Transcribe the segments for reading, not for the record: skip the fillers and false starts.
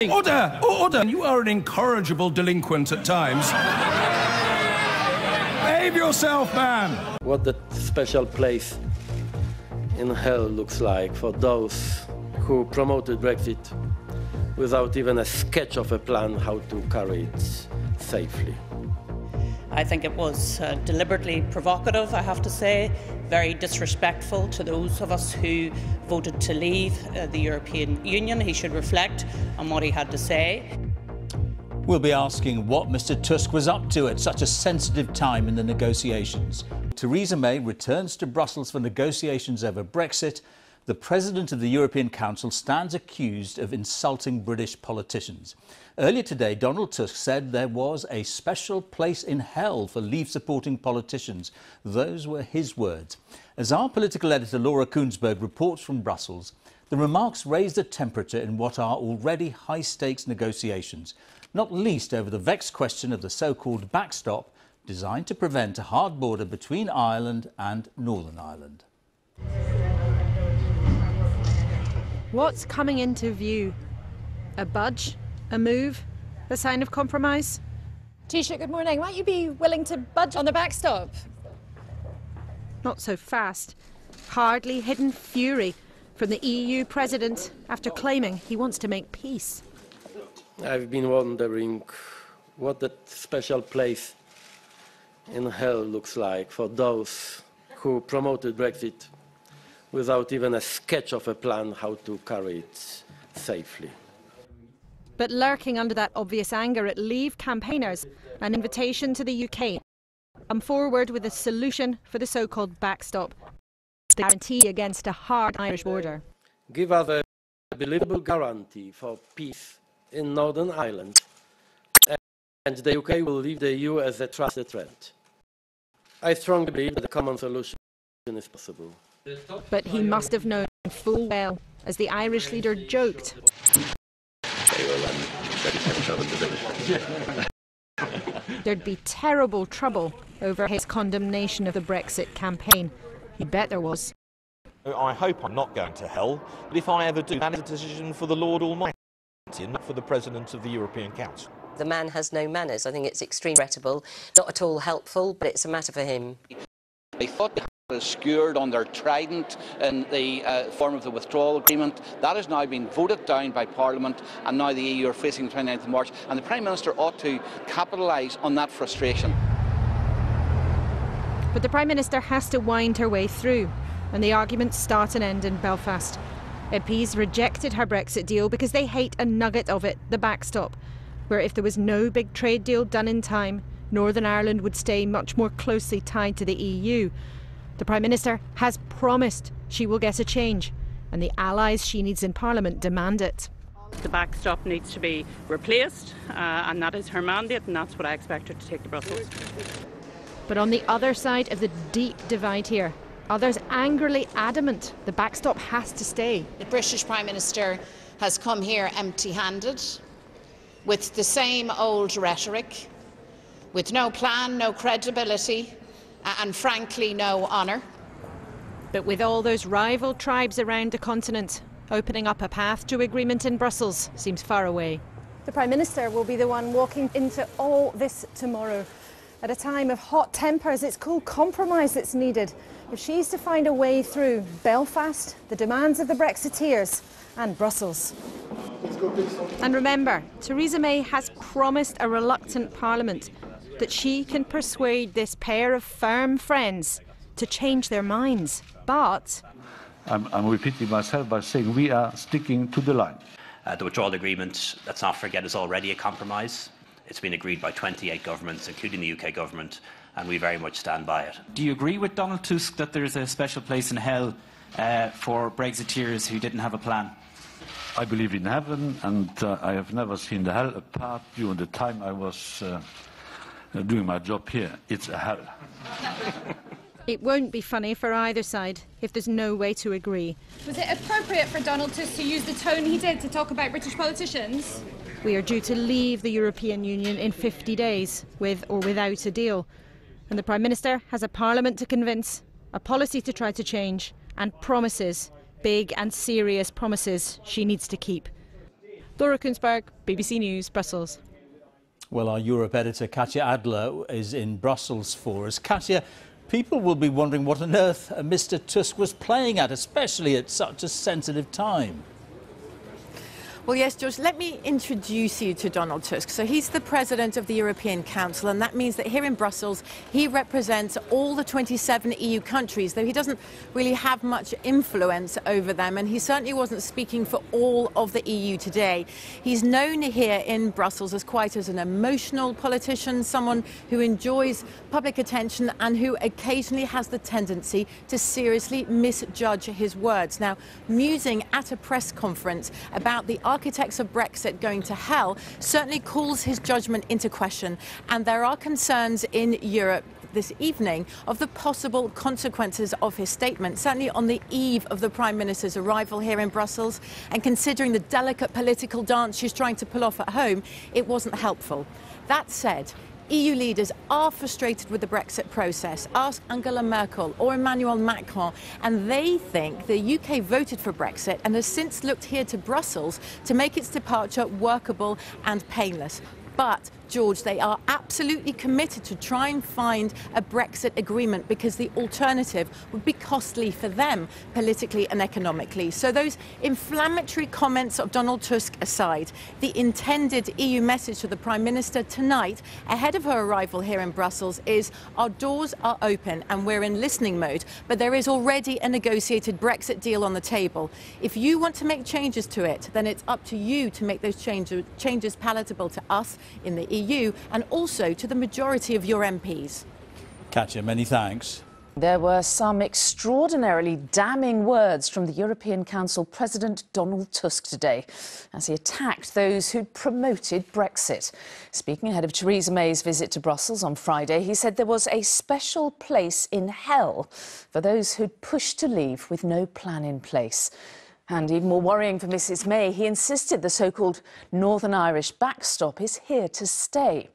Order! Order! You are an incorrigible delinquent at times. Behave yourself, man! What that special place in hell looks like for those who promoted Brexit without even a sketch of a plan how to carry it safely. I think it was deliberately provocative, I have to say, very disrespectful to those of us who voted to leave the European Union. He should reflect on what he had to say. We'll be asking what Mr Tusk was up to at such a sensitive time in the negotiations. Theresa May returns to Brussels for negotiations over Brexit. The President of the European Council stands accused of insulting British politicians. Earlier today, Donald Tusk said there was a special place in hell for Leave-supporting politicians. Those were his words. As our political editor Laura Koonsberg reports from Brussels, the remarks raised the temperature in what are already high-stakes negotiations, not least over the vexed question of the so-called backstop, designed to prevent a hard border between Ireland and Northern Ireland. What's coming into view? A budge? A move? A sign of compromise? Taoiseach, good morning. Might you be willing to budge on the backstop? Not so fast. Hardly hidden fury from the EU president after claiming he wants to make peace. I've been wondering what that special place in hell looks like for those who promoted Brexit without even a sketch of a plan how to carry it safely. But lurking under that obvious anger at Leave campaigners, an invitation to the UK. Come forward with a solution for the so-called backstop. The guarantee against a hard Irish border. Give us a believable guarantee for peace in Northern Ireland, and the UK will leave the EU as a trusted friend. I strongly believe that a common solution is possible. But he must have known full well, as the Irish leader joked, there'd be terrible trouble over his condemnation of the Brexit campaign. You bet there was. I hope I'm not going to hell, but if I ever do, that is a decision for the Lord Almighty and not for the President of the European Council. The man has no manners. I think it's extremely regrettable, not at all helpful, but it's a matter for him. They thought they had skewered on their trident in the form of the withdrawal agreement. That has now been voted down by Parliament, and now the EU are facing the 29th of March, and the Prime Minister ought to capitalise on that frustration. But the Prime Minister has to wind her way through, and the arguments start and end in Belfast. MPs rejected her Brexit deal because they hate a nugget of it, the backstop, where if there was no big trade deal done in time, Northern Ireland would stay much more closely tied to the EU. The Prime Minister has promised she will get a change, and the allies she needs in Parliament demand it. The backstop needs to be replaced, and that is her mandate, and that's what I expect her to take to Brussels. But on the other side of the deep divide here, others angrily adamant the backstop has to stay. The British Prime Minister has come here empty-handed, with the same old rhetoric, with no plan, no credibility, and frankly no honour. But with all those rival tribes around the continent, opening up a path to agreement in Brussels seems far away. The Prime Minister will be the one walking into all this tomorrow. At a time of hot tempers, it's cool compromise that's needed if she's to find a way through Belfast, the demands of the Brexiteers, and Brussels. And remember, Theresa May has promised a reluctant Parliament that she can persuade this pair of firm friends to change their minds. But I'm repeating myself by saying we are sticking to the line. The withdrawal agreement, let's not forget, is already a compromise. It's been agreed by 28 governments, including the UK government, and we very much stand by it. Do you agree with Donald Tusk that there is a special place in hell for Brexiteers who didn't have a plan? I believe in heaven, and I have never seen the hell apart during the time I was doing my job here. It's a hell. it won't be funny for either side if there's no way to agree. Was it appropriate for Donald Tusk to use the tone he did to talk about British politicians? We are due to leave the European Union in 50 days, with or without a deal. And the Prime Minister has a Parliament to convince, a policy to try to change, and promises, big and serious promises, she needs to keep. Laura Kunsberg, BBC News, Brussels. Well, our Europe editor Katja Adler is in Brussels for us. Katja, people will be wondering what on earth Mr. Tusk was playing at, especially at such a sensitive time. Well, yes, George, let me introduce you to Donald Tusk. So he's the president of the European Council, and that means that here in Brussels, he represents all the 27 EU countries, though he doesn't really have much influence over them, and he certainly wasn't speaking for all of the EU today. He's known here in Brussels as quite as an emotional politician, someone who enjoys public attention and who occasionally has the tendency to seriously misjudge his words. Now, musing at a press conference about the architects of Brexit going to hell certainly calls his judgment into question, and there are concerns in Europe this evening of the possible consequences of his statement, certainly on the eve of the Prime Minister's arrival here in Brussels, and considering the delicate political dance she's trying to pull off at home, it wasn't helpful. That said, EU leaders are frustrated with the Brexit process. Ask Angela Merkel or Emmanuel Macron, and they think the UK voted for Brexit and has since looked here to Brussels to make its departure workable and painless. But, George, they are absolutely committed to try and find a Brexit agreement because the alternative would be costly for them politically and economically. So those inflammatory comments of Donald Tusk aside, the intended EU message to the Prime Minister tonight ahead of her arrival here in Brussels is our doors are open and we're in listening mode, but there is already a negotiated Brexit deal on the table. If you want to make changes to it, then it's up to you to make those changes palatable to us in the EU and also to the majority of your MPs. Katja, many thanks. There were some extraordinarily damning words from the European Council President Donald Tusk today as he attacked those who'd promoted Brexit. Speaking ahead of Theresa May's visit to Brussels on Friday, he said there was a special place in hell for those who'd pushed to leave with no plan in place. And even more worrying for Mrs May, he insisted the so-called Northern Irish backstop is here to stay.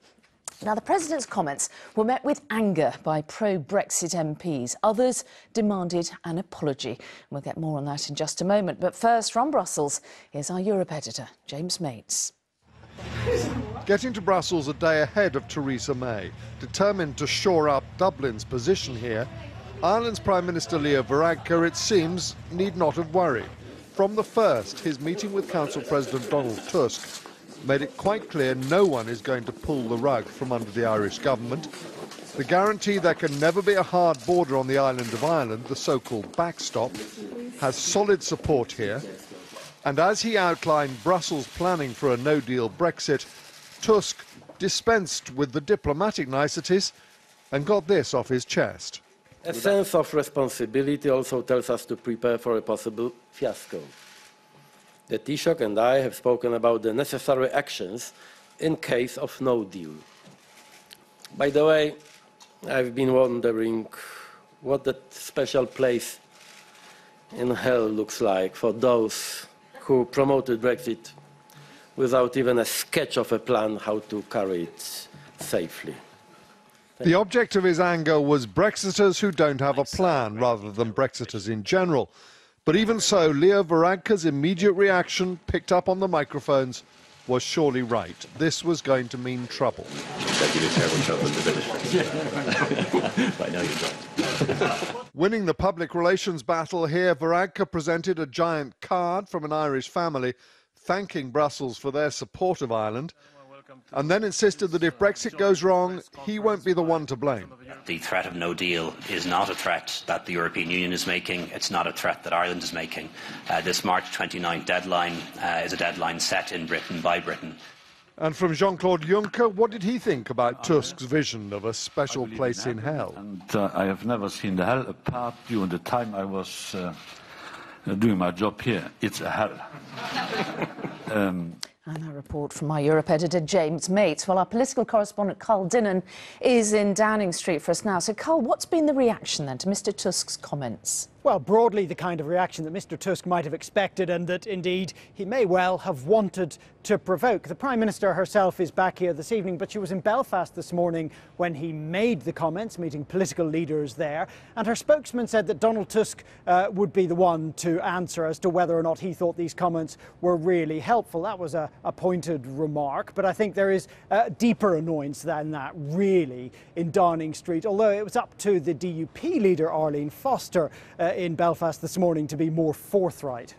Now, the President's comments were met with anger by pro-Brexit MPs. Others demanded an apology. We'll get more on that in just a moment. But first, from Brussels, here's our Europe editor, James Mates. Getting to Brussels a day ahead of Theresa May, determined to shore up Dublin's position here, Ireland's Prime Minister Leo Varadkar, it seems, need not have worried. From the first, his meeting with Council President Donald Tusk made it quite clear no one is going to pull the rug from under the Irish government. The guarantee there can never be a hard border on the island of Ireland, the so-called backstop, has solid support here. And as he outlined Brussels' planning for a no-deal Brexit, Tusk dispensed with the diplomatic niceties and got this off his chest. A sense of responsibility also tells us to prepare for a possible fiasco. The Taoiseach and I have spoken about the necessary actions in case of no deal. By the way, I've been wondering what that special place in hell looks like for those who promoted Brexit without even a sketch of a plan how to carry it safely. The object of his anger was Brexiters who don't have a plan, rather than Brexiters in general. But even so, Leo Varadkar's immediate reaction, picked up on the microphones, was surely right. This was going to mean trouble. Winning the public relations battle here, Varadkar presented a giant card from an Irish family thanking Brussels for their support of Ireland, and then insisted that if Brexit goes wrong, he won't be the one to blame. The threat of no deal is not a threat that the European Union is making. It's not a threat that Ireland is making. This March 29th deadline is a deadline set in Britain by Britain. And from Jean-Claude Juncker, what did he think about Tusk's vision of a special place in hell? And I have never seen the hell apart during the time I was doing my job here. It's a hell. And a report from our Europe editor, James Mates. Well, our political correspondent, Carl Dinnan, is in Downing Street for us now. So, Carl, what's been the reaction then to Mr Tusk's comments? Well, broadly the kind of reaction that Mr Tusk might have expected and that indeed he may well have wanted to provoke. The Prime Minister herself is back here this evening, but she was in Belfast this morning when he made the comments, meeting political leaders there, and her spokesman said that Donald Tusk would be the one to answer as to whether or not he thought these comments were really helpful. That was a pointed remark, but I think there is deeper annoyance than that really in Downing Street, although it was up to the DUP leader Arlene Foster in Belfast this morning to be more forthright.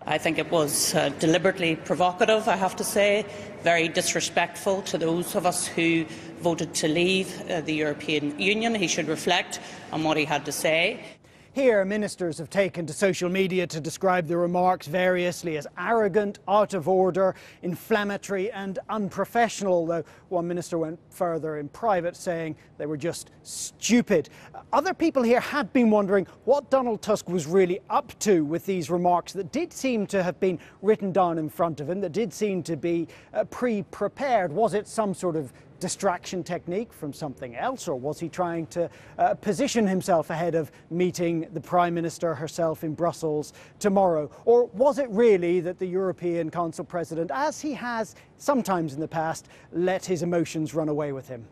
I think it was deliberately provocative, I have to say, very disrespectful to those of us who voted to leave the European Union. He should reflect on what he had to say. Here, ministers have taken to social media to describe the remarks variously as arrogant, out of order, inflammatory and unprofessional, though one minister went further in private, saying they were just stupid. Other people here had been wondering what Donald Tusk was really up to with these remarks that did seem to have been written down in front of him, that did seem to be pre-prepared. Was it some sort of distraction technique from something else, or was he trying to position himself ahead of meeting the Prime Minister herself in Brussels tomorrow? Or was it really that the European Council President, as he has sometimes in the past, let his emotions run away with him?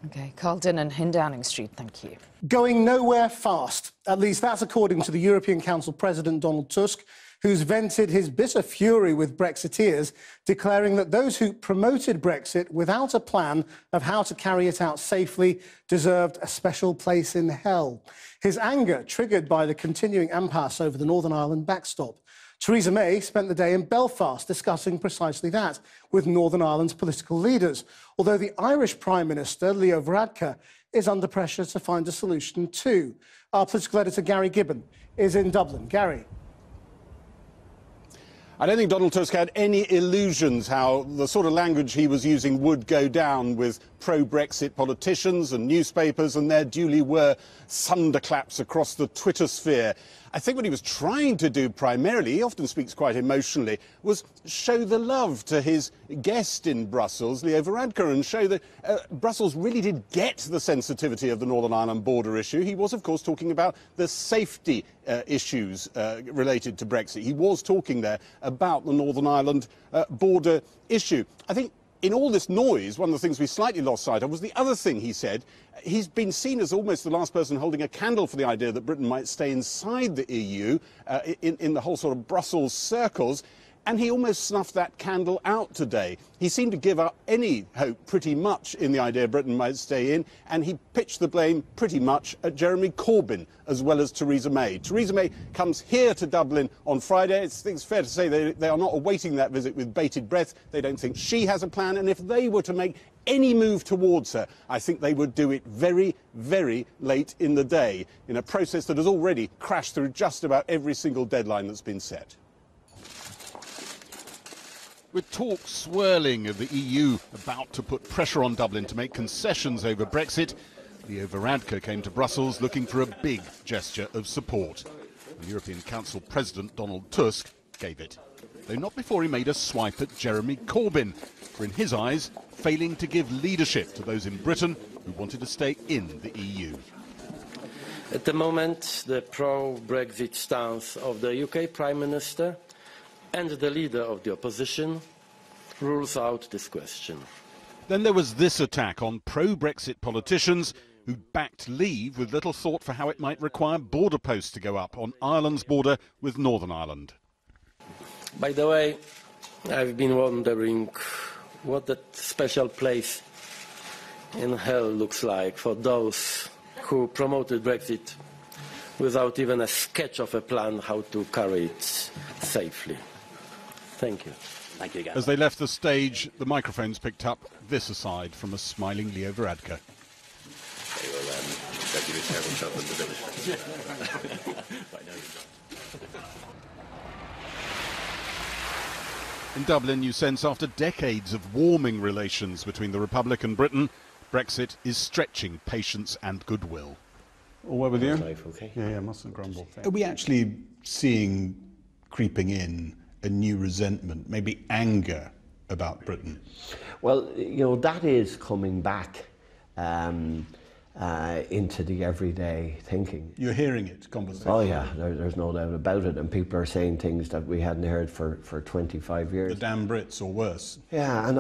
OK, Carl Dinnan in Downing Street, thank you. Going nowhere fast. At least that's according to the European Council President Donald Tusk, who's vented his bitter fury with Brexiteers, declaring that those who promoted Brexit without a plan of how to carry it out safely deserved a special place in hell. His anger triggered by the continuing impasse over the Northern Ireland backstop. Theresa May spent the day in Belfast discussing precisely that with Northern Ireland's political leaders, although the Irish Prime Minister, Leo Varadkar, is under pressure to find a solution too. Our political editor, Gary Gibbon, is in Dublin. Gary. I don't think Donald Tusk had any illusions how the sort of language he was using would go down with pro-Brexit politicians and newspapers, and there duly were thunderclaps across the Twitter sphere. I think what he was trying to do primarily, he often speaks quite emotionally, was show the love to his guest in Brussels, Leo Varadkar, and show that Brussels really did get the sensitivity of the Northern Ireland border issue. He was, of course, talking about the safety issues related to Brexit. He was talking there about the Northern Ireland border issue. I think in all this noise, one of the things we slightly lost sight of was the other thing he said. He's been seen as almost the last person holding a candle for the idea that Britain might stay inside the EU in the whole sort of Brussels circles. And he almost snuffed that candle out today. He seemed to give up any hope pretty much in the idea Britain might stay in, and he pitched the blame pretty much at Jeremy Corbyn as well as Theresa May. Theresa May comes here to Dublin on Friday. I think it's fair to say they are not awaiting that visit with bated breath. They don't think she has a plan, and if they were to make any move towards her, I think they would do it very, very late in the day, in a process that has already crashed through just about every single deadline that's been set. With talk swirling of the EU about to put pressure on Dublin to make concessions over Brexit, Leo Varadkar came to Brussels looking for a big gesture of support. The European Council President Donald Tusk gave it, though not before he made a swipe at Jeremy Corbyn, for in his eyes, failing to give leadership to those in Britain who wanted to stay in the EU. At the moment, the pro-Brexit stance of the UK Prime Minister and the leader of the opposition rules out this question. Then there was this attack on pro-Brexit politicians who backed leave with little thought for how it might require border posts to go up on Ireland's border with Northern Ireland. By the way, I've been wondering what that special place in hell looks like for those who promoted Brexit without even a sketch of a plan how to carry it safely. Thank you. Thank you again. As they left the stage, the microphones picked up this aside from a smiling Leo Varadkar. They will give you a terrible shot at the village. Right now. In Dublin, you sense after decades of warming relations between the Republic and Britain, Brexit is stretching patience and goodwill. All well with you? Okay. Yeah, mustn't grumble. Are we actually seeing creeping in a new resentment, maybe anger about Britain? Well, you know, that is coming back. into the everyday thinking. You're hearing it, conversation? Oh yeah, there's no doubt about it, and people are saying things that we hadn't heard for 25 years. The damn Brits, or worse. Yeah, and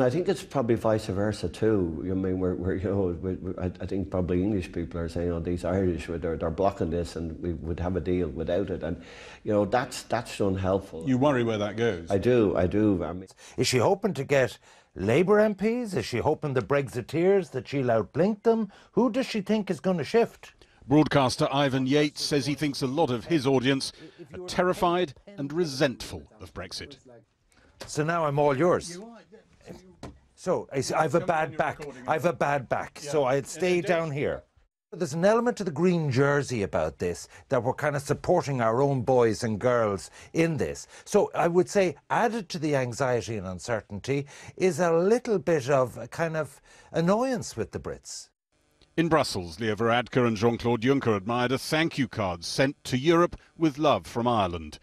I think it's probably vice versa too. I mean, I think probably English people are saying, oh, these Irish, they're blocking this, and we would have a deal without it, and that's unhelpful. You worry where that goes? I do. I mean, is she hoping to get Labour MPs? Is she hoping the Brexiteers that she'll outblink them? Who does she think is going to shift? Broadcaster Ivan Yates says he thinks a lot of his audience are terrified and resentful of Brexit. So now I'm all yours. So I have a bad back. So I'd stay down here. There's an element to the green jersey about this, that we're kind of supporting our own boys and girls in this. So I would say added to the anxiety and uncertainty is a little bit of a kind of annoyance with the Brits. In Brussels, Leo Varadkar and Jean-Claude Juncker admired a thank you card sent to Europe with love from Ireland.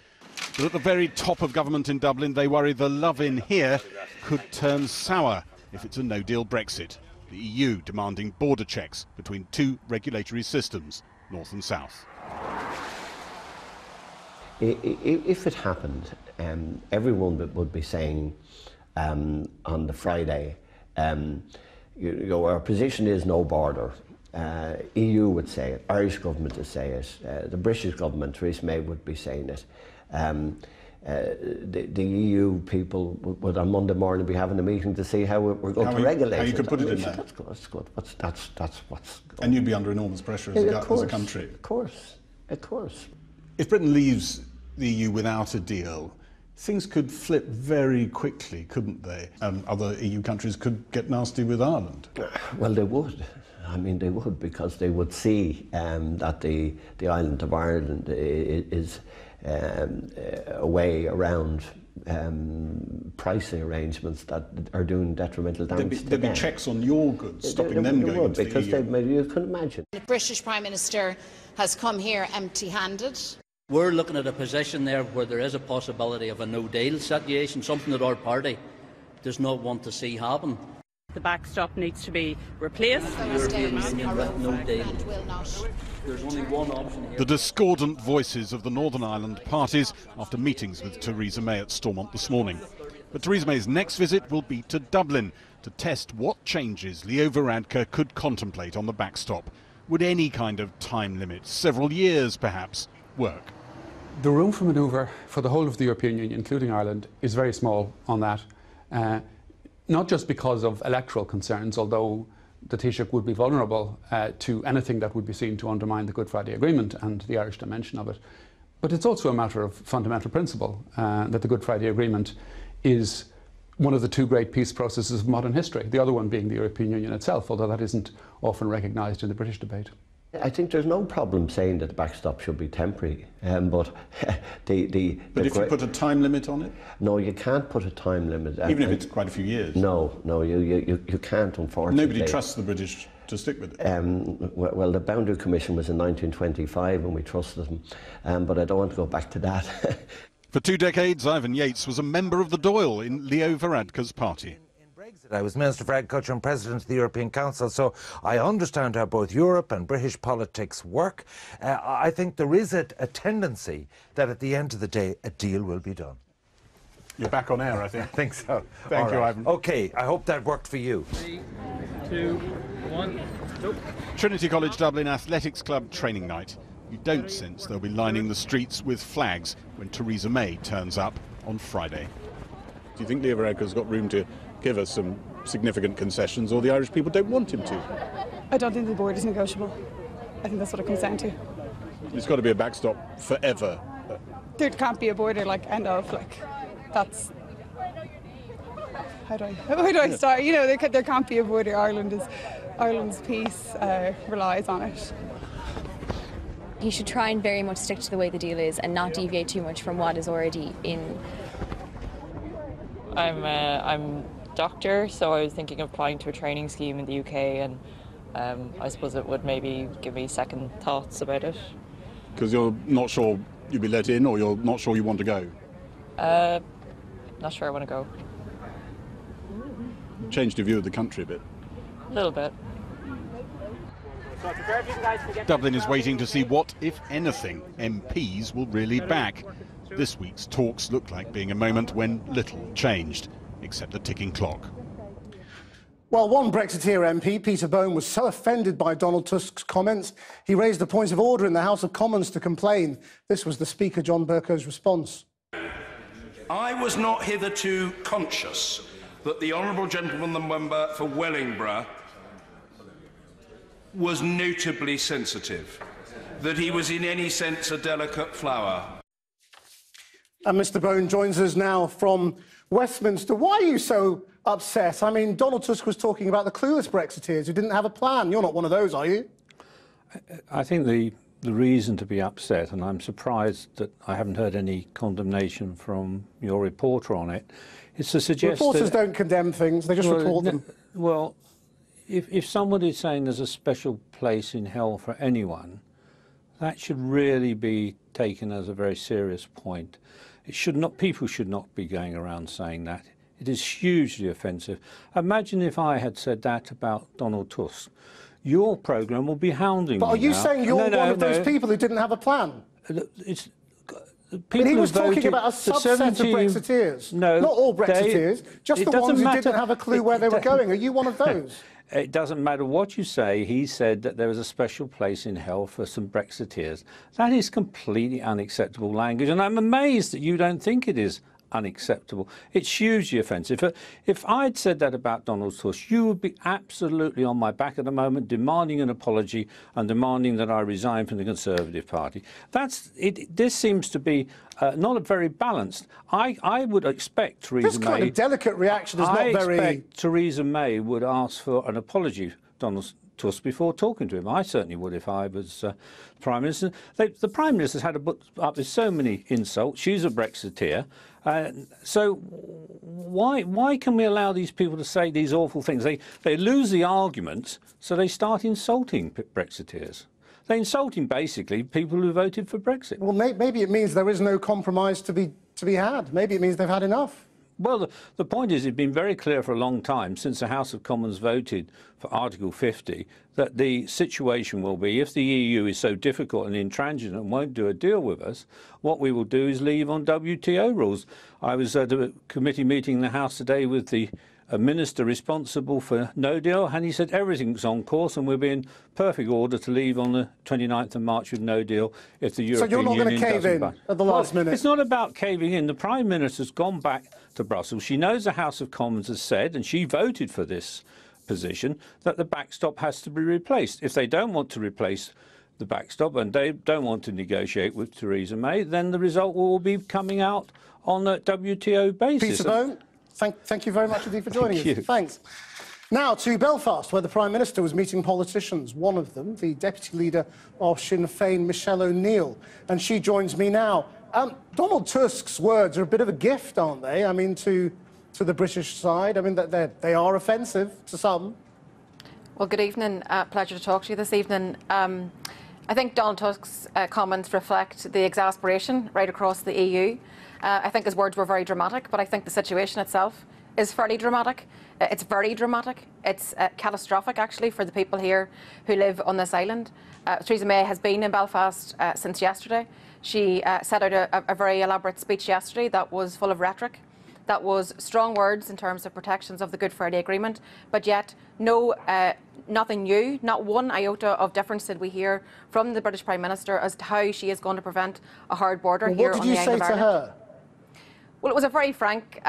But at the very top of government in Dublin, they worry the love in here could turn sour if it's a no-deal Brexit. The EU demanding border checks between two regulatory systems, north and south. If it happened, everyone would be saying on the Friday, our position is no border. EU would say it, Irish government would say it, the British government, Theresa May, would be saying it. The EU people would on Monday morning be having a meeting to see how we're going to regulate it. How you could put it in there. That's good. That's what's going. And you'd be under enormous pressure as a country. Of course. If Britain leaves the EU without a deal, things could flip very quickly, couldn't they? Other EU countries could get nasty with Ireland. Well, they would. I mean, they would, because they would see that the island of Ireland is a way around pricing arrangements that are doing detrimental damage to them. There'd be checks on your goods, stopping them going into the EU. Because you can imagine. The British Prime Minister has come here empty-handed. We're looking at a position there where there is a possibility of a no-deal situation, something that our party does not want to see happen. The backstop needs to be replaced. The European Union with no deal. There's only one option here. The discordant voices of the Northern Ireland parties after meetings with Theresa May at Stormont this morning. But Theresa May's next visit will be to Dublin to test what changes Leo Varadkar could contemplate on the backstop. Would any kind of time limit, several years perhaps, work? The room for manoeuvre for the whole of the European Union, including Ireland, is very small on that. Not just because of electoral concerns, although the Taoiseach would be vulnerable to anything that would be seen to undermine the Good Friday Agreement and the Irish dimension of it, but it's also a matter of fundamental principle that the Good Friday Agreement is one of the two great peace processes of modern history, the other one being the European Union itself, although that isn't often recognised in the British debate. I think there's no problem saying that the backstop should be temporary, but if you put a time limit on it? No, you can't put a time limit. Even if it's quite a few years? No, you can't, unfortunately. Nobody trusts the British to stick with it? Well, the Boundary Commission was in 1925 and we trusted them, but I don't want to go back to that. For 2 decades, Ivan Yates was a member of the Dáil in Leo Varadkar's party. I was Minister for Agriculture and President of the European Council, so I understand how both Europe and British politics work. I think there is a tendency that at the end of the day, a deal will be done. You're back on air, I think. I think so. Thank you, Ivan. OK, I hope that worked for you. 3, 2, 1, go. Trinity College Dublin Athletics Club training night. You don't sense they'll be lining the streets with flags when Theresa May turns up on Friday. Do you think Leo Varadkar's got room to give us some significant concessions, or the Irish people don't want him to? I don't think the border is negotiable. I think that's what it comes down to. There's got to be a backstop forever. There can't be a border, end of, that's... How do I start? There can't be a border. Ireland's peace relies on it. He should try and very much stick to the way the deal is and not deviate too much from what is already in. I'm doctor, so I was thinking of applying to a training scheme in the UK, and I suppose it would maybe give me second thoughts about it. Because you're not sure you'll be let in, or you're not sure you want to go? Not sure I want to go. Changed your view of the country a bit? A little bit. Dublin is waiting to see what, if anything, MPs will really back. This week's talks look like being a moment when little changed, except the ticking clock. Well, one Brexiteer MP, Peter Bone, was so offended by Donald Tusk's comments, he raised a point of order in the House of Commons to complain. This was the Speaker, John Bercow's response. I was not hitherto conscious that the honourable gentleman, the member for Wellingborough, was notably sensitive, that he was in any sense a delicate flower. And Mr Bone joins us now from Westminster. Why are you so upset? I mean, Donald Tusk was talking about the clueless Brexiteers who didn't have a plan. You're not one of those, are you? I think the reason to be upset, and I'm surprised that I haven't heard any condemnation from your reporter on it, is to suggest reporters that, don't condemn things, they just report them. Well, if somebody's saying there's a special place in hell for anyone, that should really be taken as a very serious point. It should not, people should not be going around saying that. It is hugely offensive. Imagine if I had said that about Donald Tusk. Your programme will be hounding me. But are you now. saying you're one of those people who didn't have a plan? It's, but he was talking about a subset of Brexiteers. No, not all Brexiteers, just the ones who didn't have a clue where they were going. Are you one of those? It doesn't matter what you say. He said that there was a special place in hell for some Brexiteers. That is completely unacceptable language, and I'm amazed that you don't think it is unacceptable. It's hugely offensive. If I'd said that about Donald Tusk, you would be absolutely on my back at the moment, demanding an apology and demanding that I resign from the Conservative Party. This seems to be not a very balanced. I would expect Theresa May... This kind of delicate reaction is not very... I expect Theresa May would ask for an apology, Donald Tusk, before talking to him. I certainly would if I was Prime Minister. The Prime Minister's had to put up with so many insults. She's a Brexiteer. So why can we allow these people to say these awful things? They lose the argument, so they start insulting Brexiteers. They're insulting, basically, people who voted for Brexit. Well, maybe it means there is no compromise to be had. Maybe it means they've had enough. Well, the point is, it's been very clear for a long time, since the House of Commons voted for Article 50, that the situation will be, if the EU is so difficult and intransigent and won't do a deal with us, what we will do is leave on WTO rules. I was at a committee meeting in the House today with the minister responsible for no deal, and he said everything's on course and we'll be in perfect order to leave on the 29th of March with no deal if the European Union doesn't. So you're not going to cave in at the last minute? It's not about caving in. The Prime Minister's gone back to Brussels. She knows the House of Commons has said, and she voted for this position, that the backstop has to be replaced. If they don't want to replace the backstop and they don't want to negotiate with Theresa May, then the result will be coming out on a WTO basis. Peter Bone, thank you very much indeed for joining us. Thanks. Now to Belfast, where the Prime Minister was meeting politicians. One of them, the Deputy Leader of Sinn Féin, Michelle O'Neill, and she joins me now. Donald Tusk's words are a bit of a gift, aren't they? I mean, to the British side. I mean, they are offensive to some. Well, good evening. Pleasure to talk to you this evening. I think Donald Tusk's comments reflect the exasperation right across the EU. I think his words were very dramatic, but I think the situation itself is fairly dramatic. It's very dramatic. It's catastrophic, actually, for the people here who live on this island. Theresa May has been in Belfast since yesterday. She set out a very elaborate speech yesterday that was full of rhetoric, that was strong words in terms of protections of the Good Friday Agreement, but yet nothing new, not one iota of difference did we hear from the British Prime Minister as to how she is going to prevent a hard border here on the island of Ireland. What did you say to her? Well, it was a very frank,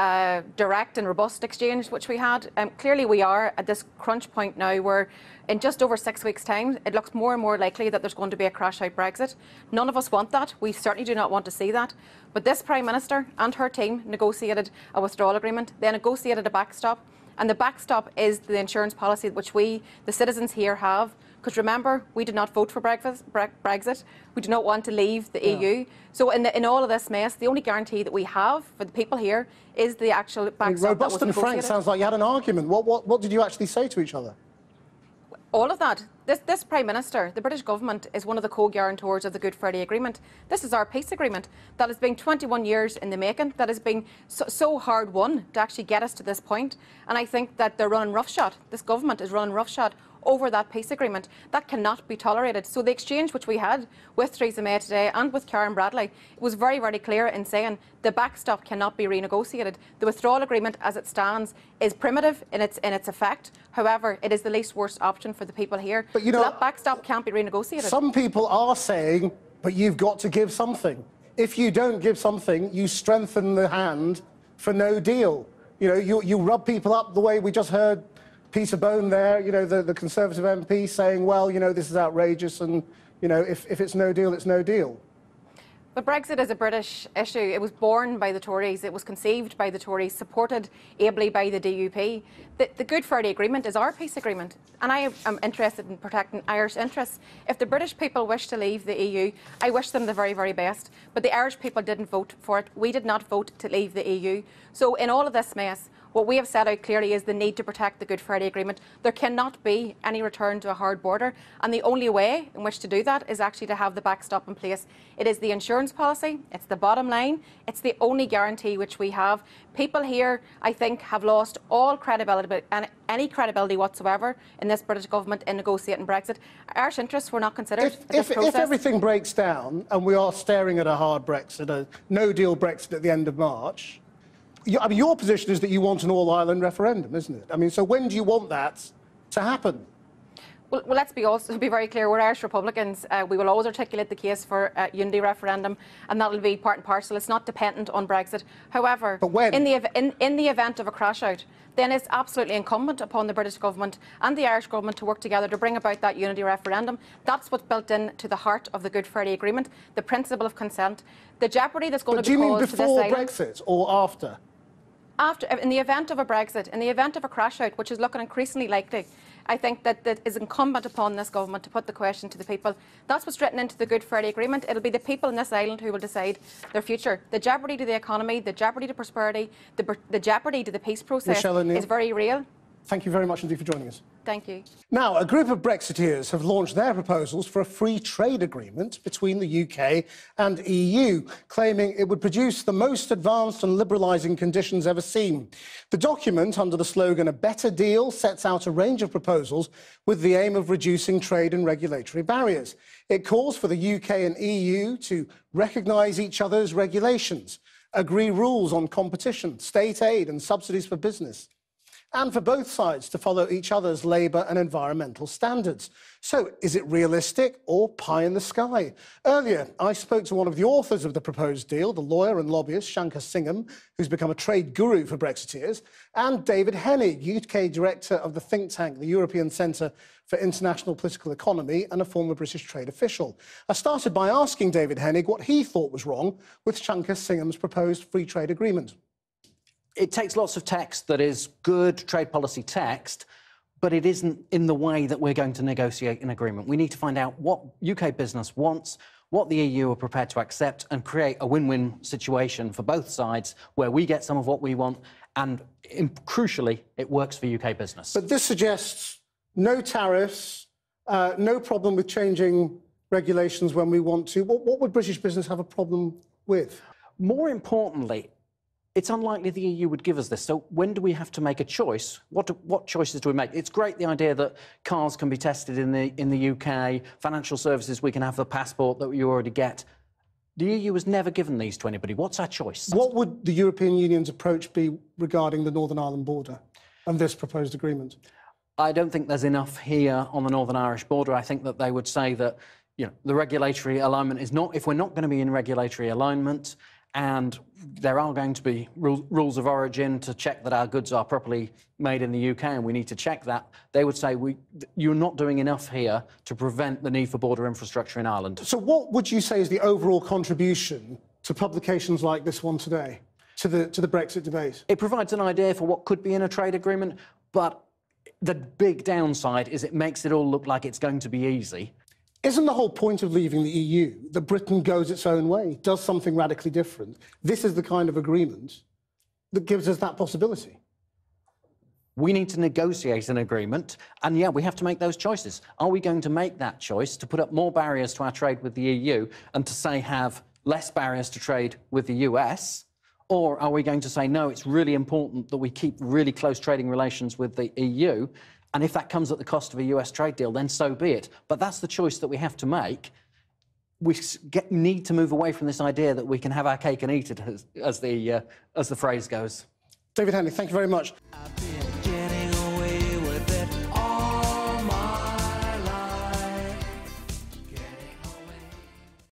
direct and robust exchange which we had. Clearly we are at this crunch point now where in just over 6 weeks' time it looks more and more likely that there's going to be a crash-out Brexit. None of us want that. We certainly do not want to see that. But this Prime Minister and her team negotiated a withdrawal agreement. They negotiated a backstop. And the backstop is the insurance policy which we, the citizens here, have. Because remember, we did not vote for Brexit. We do not want to leave the EU. So in all of this mess, the only guarantee that we have for the people here is the actual backstop. Robust and frank sounds like you had an argument. What did you actually say to each other? All of that. This Prime Minister, the British government, is one of the co-guarantors of the Good Friday Agreement. This is our peace agreement that has been 21 years in the making, that has been so hard won to actually get us to this point. And I think that they're running roughshod. This government is running roughshod over that peace agreement. That cannot be tolerated. So the exchange which we had with Theresa May today and with Karen Bradley was very, very clear in saying the backstop cannot be renegotiated. The withdrawal agreement as it stands is primitive in its effect. However, it is the least worst option for the people here. But you know, so that backstop can't be renegotiated. Some people are saying, but you've got to give something. If you don't give something, you strengthen the hand for no deal. You know, you rub people up the way we just heard Peter Bone there, you know, the Conservative MP saying, well, you know, this is outrageous and, you know, if it's no deal, it's no deal. But Brexit is a British issue. It was born by the Tories. It was conceived by the Tories, supported ably by the DUP. The Good Friday Agreement is our peace agreement, and I am interested in protecting Irish interests. If the British people wish to leave the EU, I wish them the very, very best. But the Irish people didn't vote for it. We did not vote to leave the EU. So in all of this mess, what we have set out clearly is the need to protect the Good Friday Agreement. There cannot be any return to a hard border, and the only way in which to do that is actually to have the backstop in place. It is the insurance policy, it's the bottom line, it's the only guarantee which we have. People here, I think, have lost all credibility and any credibility whatsoever in this British government in negotiating Brexit. Irish interests were not considered. If everything breaks down and we are staring at a hard Brexit, a no-deal Brexit at the end of March, I mean, your position is that you want an all-Ireland referendum, isn't it? I mean, so when do you want that to happen? Well, let's be very clear. We're Irish Republicans. We will always articulate the case for a unity referendum, and that will be part and parcel. It's not dependent on Brexit. However, but when? In the event of a crash-out, then it's absolutely incumbent upon the British government and the Irish government to work together to bring about that unity referendum. That's what's built into the heart of the Good Friday Agreement, the principle of consent. The jeopardy that's going to be caused to this island... Do you mean before Brexit or after? After, in the event of a Brexit, in the event of a crash-out, which is looking increasingly likely, I think that it is incumbent upon this government to put the question to the people. That's what's written into the Good Friday Agreement. It'll be the people in this island who will decide their future. The jeopardy to the economy, the jeopardy to prosperity, the jeopardy to the peace process is very real. Thank you very much indeed for joining us. Thank you. Now, a group of Brexiteers have launched their proposals for a free trade agreement between the UK and EU, claiming it would produce the most advanced and liberalising conditions ever seen. The document, under the slogan "A Better Deal," sets out a range of proposals with the aim of reducing trade and regulatory barriers. It calls for the UK and EU to recognise each other's regulations, agree rules on competition, state aid and subsidies for business, and for both sides to follow each other's labour and environmental standards. So, is it realistic or pie in the sky? Earlier, I spoke to one of the authors of the proposed deal, the lawyer and lobbyist Shankar Singham, who's become a trade guru for Brexiteers, and David Hennig, UK director of the think tank, the European Centre for International Political Economy, and a former British trade official. I started by asking David Hennig what he thought was wrong with Shankar Singham's proposed free trade agreement. It takes lots of text that is good trade policy text, but it isn't in the way that we're going to negotiate an agreement. We need to find out what UK business wants, what the EU are prepared to accept, and create a win-win situation for both sides where we get some of what we want and, crucially, it works for UK business. But this suggests no tariffs, no problem with changing regulations when we want to. What would British business have a problem with? More importantly, it's unlikely the EU would give us this. So when do we have to make a choice? What choices do we make? It's great, the idea that cars can be tested in the UK, financial services, we can have the passport that you already get. The EU has never given these to anybody. What's our choice? What would the European Union's approach be regarding the Northern Ireland border and this proposed agreement? I don't think there's enough here on the Northern Irish border. I think that they would say that, you know, the regulatory alignment is not, if we're not going to be in regulatory alignment, and there are going to be rules of origin to check that our goods are properly made in the UK, and we need to check that, they would say, you're not doing enough here to prevent the need for border infrastructure in Ireland. So what would you say is the overall contribution to publications like this one today, to the Brexit debate? It provides an idea for what could be in a trade agreement, but the big downside is it makes it all look like it's going to be easy. Isn't the whole point of leaving the EU that Britain goes its own way, does something radically different? This is the kind of agreement that gives us that possibility. We need to negotiate an agreement, and yeah, we have to make those choices. Are we going to make that choice to put up more barriers to our trade with the EU and to say have less barriers to trade with the US? Or are we going to say, no, it's really important that we keep really close trading relations with the EU, And if that comes at the cost of a US trade deal, then so be it. But that's the choice that we have to make. We need to move away from this idea that we can have our cake and eat it, as the phrase goes. David Hanley, thank you very much.